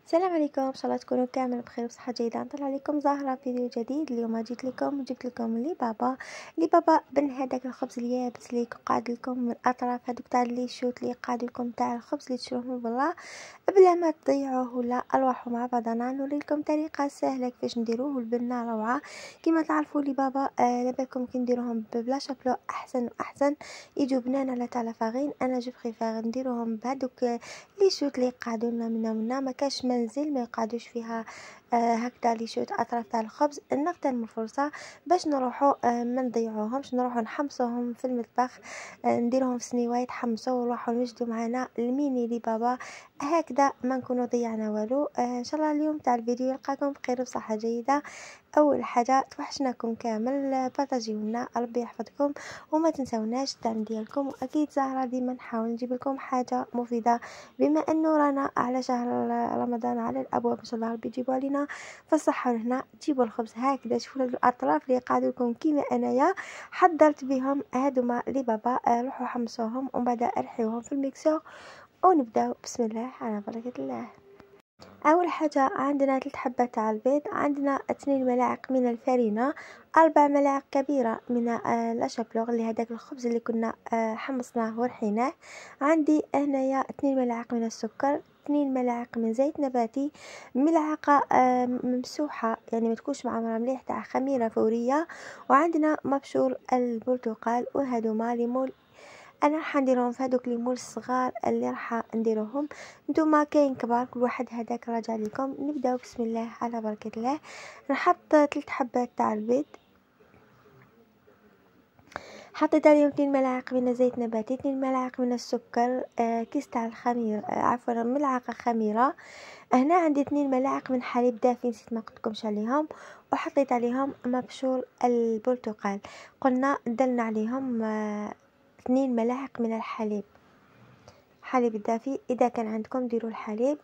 السلام عليكم، ان شاء الله تكونوا كامل بخير وصحه جيده. نطلع لكم زهره فيديو جديد. اليوم جيت لكم وجبت لكم لي بابا بن هذاك الخبز اليابس اللي قاعد لكم من الاطراف، هذوك تاع اللي شوت اللي قاعد لكم تاع الخبز اللي تشروه من برا بلا ما تضيعوه ولا ارواحوا مع بعضنا. نوري لكم طريقه سهله كيفاش نديروه البنه روعه. كما تعرفوا لي بابا لابالكم كي نديروهم بلا شابلو احسن واحسن، يجوا بنانه لا تاع لافارين. انا جو بريفير نديروهم بهذوك لي شوت اللي قعدوا لنا منا ما كاش منزل ما يقعدوش فيها هكذا لي شوت اطراف تاع الخبز. نغتنموا الفرصه باش نروحوا ما نضيعوهمش، نروحوا نحمصوهم في المطبخ، نديروهم في سنيوه يتحمصوا ونروحوا نوجدوا معنا الميني لي بابا هكذا ما نكونوا ضيعنا والو. ان شاء الله اليوم تاع الفيديو يلقاكم بخير وصحه جيده. اول حاجه توحشناكم كامل، بارطاجيونا، ربي يحفظكم وما تنسوناش الدعم ديالكم. واكيد زهره ديما نحاول نجيب لكم حاجه مفيده بما انه رانا على شهر رمضان على الابواب، ان شاء الله ربي يجيبوا علينا فالصحه هنا. تجيبوا الخبز هكذا، شوفوا الاطراف اللي قاعدوا لكم كيما انايا حضرت بهم هادوما لي بابا. روحوا حمصوهم ومن بعد ارحيوهم في الميكسور ونبداو بسم الله على بركه الله. اول حاجه عندنا 3 حبات تاع البيض، عندنا 2 ملاعق من الفرينه، 4 ملاعق كبيره من لاشابلوغ اللي هذاك الخبز اللي كنا حمصناه ورحيناه، عندي هنايا 2 ملاعق من السكر، 2 ملاعق من زيت نباتي، ملعقه ممسوحه يعني ما تكونش معمره مليح تاع خميره فوريه، وعندنا مبشور البرتقال. وهذوما ليمون انا راح نديرهم في هذوك ليمون الصغار اللي راح نديروهم. نتوما كاين كبار كل واحد هذاك راجع لكم. نبداو بسم الله على بركه الله. نحط 3 حبات تاع البيض، حطيت عليهم 2 ملاعق من زيت نباتي، 2 ملاعق من السكر، كيس تاع الخمير، عفوا ملعقه خميره. هنا عندي 2 ملاعق من حليب دافي نسيت ما قلتلكمش عليهم، وحطيت عليهم مبشور البرتقال. قلنا درنا عليهم 2 ملاعق من حليب الدافي. اذا كان عندكم ديروا الحليب.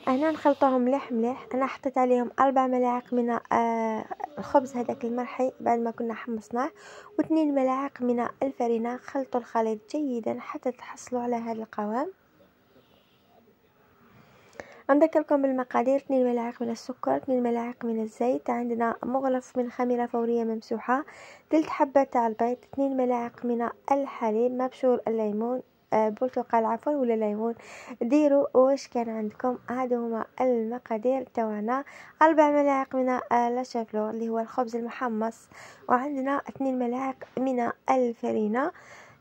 هنا نخلطوهم مليح مليح. انا حطيت عليهم 4 ملاعق من الخبز هذاك المرحي بعد ما كنا حمصناه، و2 ملاعق من الفرينه. خلطوا الخليط جيدا حتى تحصلوا على هذا القوام. نذكركم بالمقادير: 2 ملاعق من السكر، 2 ملاعق من الزيت، عندنا مغلف من خميره فوريه ممسوحه، 3 حبات تاع البيض، 2 ملاعق من الحليب، مبشور الليمون، برتقال عفوا ولا ليمون، ديروا واش كان عندكم. هادو هما المقادير تاعنا. 4 ملاعق من لاشافلو اللي هو الخبز المحمص، وعندنا 2 ملاعق من الفرينه.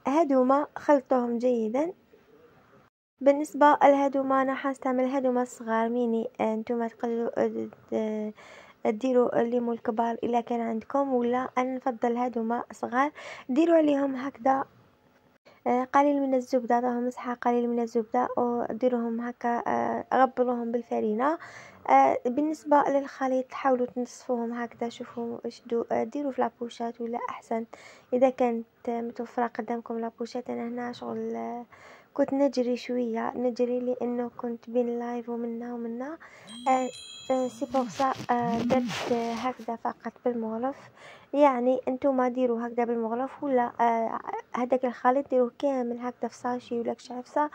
هادوما خلطوهم جيدا. بالنسبه لهادوما انا حنستعمل هادوما الصغار ميني، نتوما تقدروا ديروا الليمون الكبار الا كان عندكم، ولا انا نفضل هادوما صغار. ديروا عليهم هكذا قليل من الزبده، راهم مسحه قليل من الزبده، وديروهم هكا غبروهم بالفرينه. بالنسبه للخليط حاولوا تنصفوهم هكذا، شوفوا شدوا ديروا في لابوشات ولا احسن اذا كانت متوفره قدامكم لابوشات. انا هنا شغل كنت نجري شويه لانه كنت بين لايف ومنا سي بور سا درت هكذا فقط بالمغلف. يعني انتوما ديروا هكذا بالمغلف، ولا هذاك الخليط ديروه كامل هكذا في ساشي ولا كشعفسه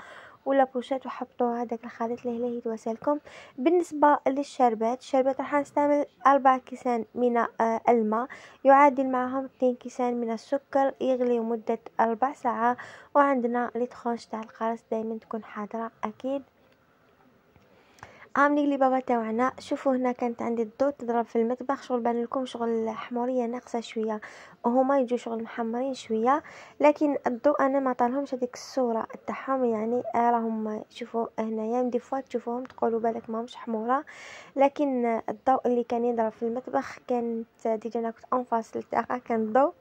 ولا بوشات، وحطوا هذاك الخليط له يتواسلكم. بالنسبه للشربات، راح نستعمل 4 كيسان من الماء يعادل معهم 2 كيسان من السكر، يغلي مده 4 ساعات. وعندنا لي تخونش تاع القرص دائما تكون حاضره اكيد. عاملين لي بابا تاعنا. شوفوا هنا كانت عندي الضوء تضرب في المطبخ، شغل بان لكم شغل حموريه ناقصه شويه، وهما يجوا شغل محمرين شويه، لكن الضوء انا ما طالهمش هذيك الصوره تاعهم. يعني راهم شوفوا هنايا دي فوا تشوفوهم تقولوا بالك ما همش حموره، لكن الضوء اللي كان يضرب في المطبخ كانت ديجا انا كنت انفاصل تاعها كان الضوء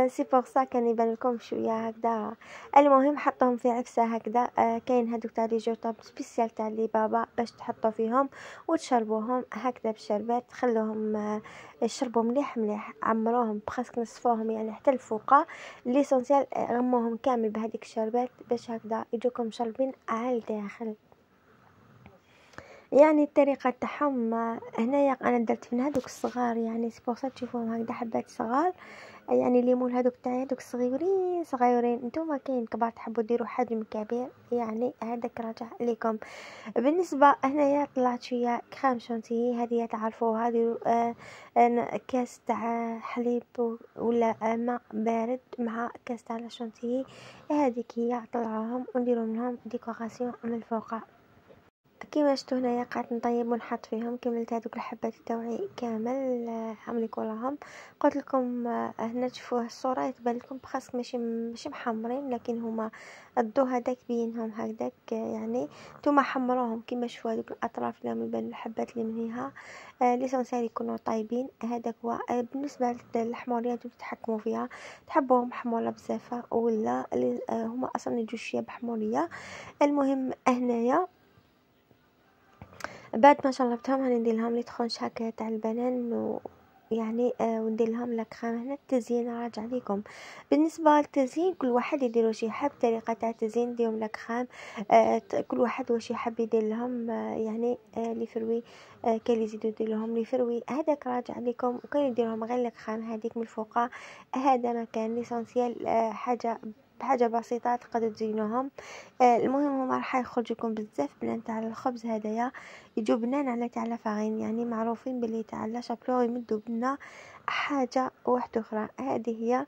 سي بور سا كان يبان لكم شويه هكذا. المهم حطهم في عفسه هكذا. كاين هذوك تاع لي جوطاب سبيسيال تاع لي بابا باش تحطوا فيهم وتشربوهم هكذا بالشربات. خلوهم يشربوا مليح مليح، عمروهم بخاصك نصفوهم يعني حتى الفوقه. ليسونسيال غموهم كامل بهذيك الشربات باش هكذا يجوكم مشربين على الداخل. يعني الطريقه تاعهم هنايا انا درت من هذوك الصغار، يعني سبورصات تشوفوهم هكذا حبات صغار. يعني الليمون هادوك تاعي هادوك صغيورين صغيورين. نتوما كاين كبار تحبوا ديروا حجم كبير، يعني هذاك راجع لكم. بالنسبه هنايا طلعت شويه كريم شانتيي، هذه تعرفوها، ديروا كاس تاع حليب ولا ماء بارد مع كاس تاع شانتيي، هذيك هي طلعوهم ونديروا منهم ديكوراسيون من الفوق. كيما شفتوا هنايا قعدت نطيب ونحط فيهم، كملت هذوك الحبات تاوعي كامل عملي كلهم. قلت لكم هنا تشوفوه الصوره يتبان لكم بخاص ماشي محمرين، لكن هما الضو هذاك بينهم هكذاك يعني نتوما حمروهم كيما شوفوا هذوك الاطراف لهم يبان الحبات اللي منيها ليسونسيال يكونوا طايبين. هذاك هو بالنسبه للحموريه انتم تتحكموا فيها، تحبوهم حموره بزافه ولا هما اصلا يجوا شويه بحموريه. المهم هنايا بعد ما شربتهم هندير لهم لي تخونش هكا تاع البنان يعني وندير لهم لاكريم. هنا التزيين راجع ليكم. بالنسبه للتزيين كل واحد يدير شي حاب طريقه تاع التزيين ديهم لاكريم، كل واحد واش يحب يدير لهم يعني لي فروي كاين اللي يزيدوا يدير لهم لي فروي، هذاك راجع ليكم. وكاين يدير لهم غير لاكريم هذيك من الفوق. هذا ما كان ليسونسيال حاجه بسيطه تقدروا تزينوهم. المهم هما راح يخرج لكم بزاف بنان تاع الخبز هذايا، يجوا بنان على تاع لافارين، يعني معروفين باللي تاع لا شابلور يمدوا بنا حاجه واحده اخرى. هذه هي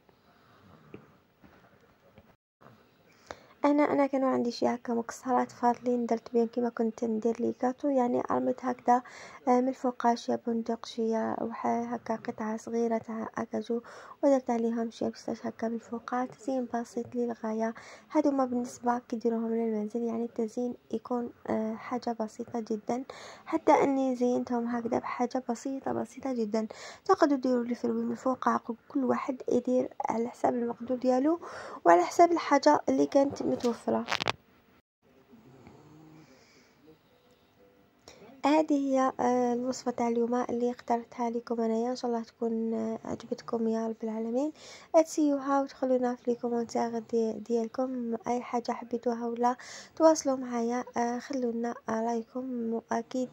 انا كانوا عندي شي هكا مكسرات فاضلين درت بهم كيما كنت ندير لي كاتو، يعني عملت هكذا من الفوق شي بندق شي هكا قطعه صغيره تاع اكاجو ودرت عليهم شي بستاش هكا من الفوق. تزيين بسيط للغايه. هادو ما بالنسبه كيديروهم للمنزل، يعني التزيين يكون حاجه بسيطه جدا، حتى اني زينتهم هكذا بحاجه بسيطه جدا. تقدروا ديروا لي فروي من الفوق، كل واحد يدير على حساب المقدور ديالو وعلى حساب الحاجه اللي كانت متوفره. هذه هي الوصفه تاع اليوم اللي اخترتها لكم انايا، ان شاء الله تكون عجبتكم يا رب العالمين. تسيوها وتخلونا في لي كومونتير ديالكم، اي حاجه حبيتوها ولا تواصلوا معايا خلونا رايكم، واكيد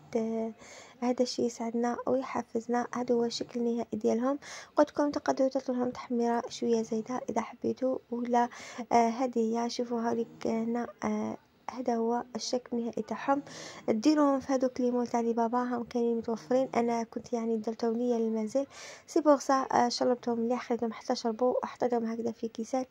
هذا الشيء يساعدنا ويحفزنا. هذا هو الشكل النهائي ديالهم. قلت لكم تقدروا تعطوا لهم تحميره شويه زايده اذا حبيتوا، ولا هذه هي شوفوها لك هنا هذا هو الشكل النهائي تاعهم. ديروهم في هذوك لي مول تاع لي بابا هم كاينين متوفرين، انا كنت يعني درتهم ليا للمنزل سي بوغ سا شربتهم مليح، خليتهم حتى شربوا وحطيتهم هكذا في كيسات.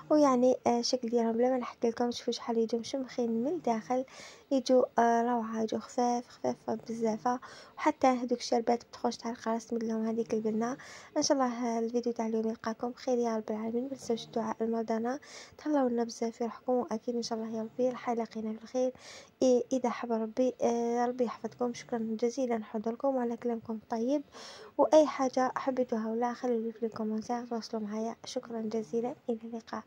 ويعني الشكل ديالهم بلا ما نحكي لكم شوفوا شحال يجوا مشمخين من الداخل، يجوا روعه، يجوا خفاف بزاف. وحتى هذوك الشربات بتخرج تاع القراص لهم هذيك البنه. ان شاء الله الفيديو تاع اليوم يلقاكم بخير يا رب العالمين. متنساوش الدعاء المرضانا، تهلاو لنا بزاف في روحكم، واكيد ان شاء الله يا ربي راح يلاقينا في الخير اذا حب ربي. ربي يحفظكم. شكرا جزيلا حضوركم وعلى كلامكم الطيب، واي حاجه حبيتوها ولا خلوا لي في الكومنتات تواصلوا معايا. شكرا جزيلا، الى اللقاء.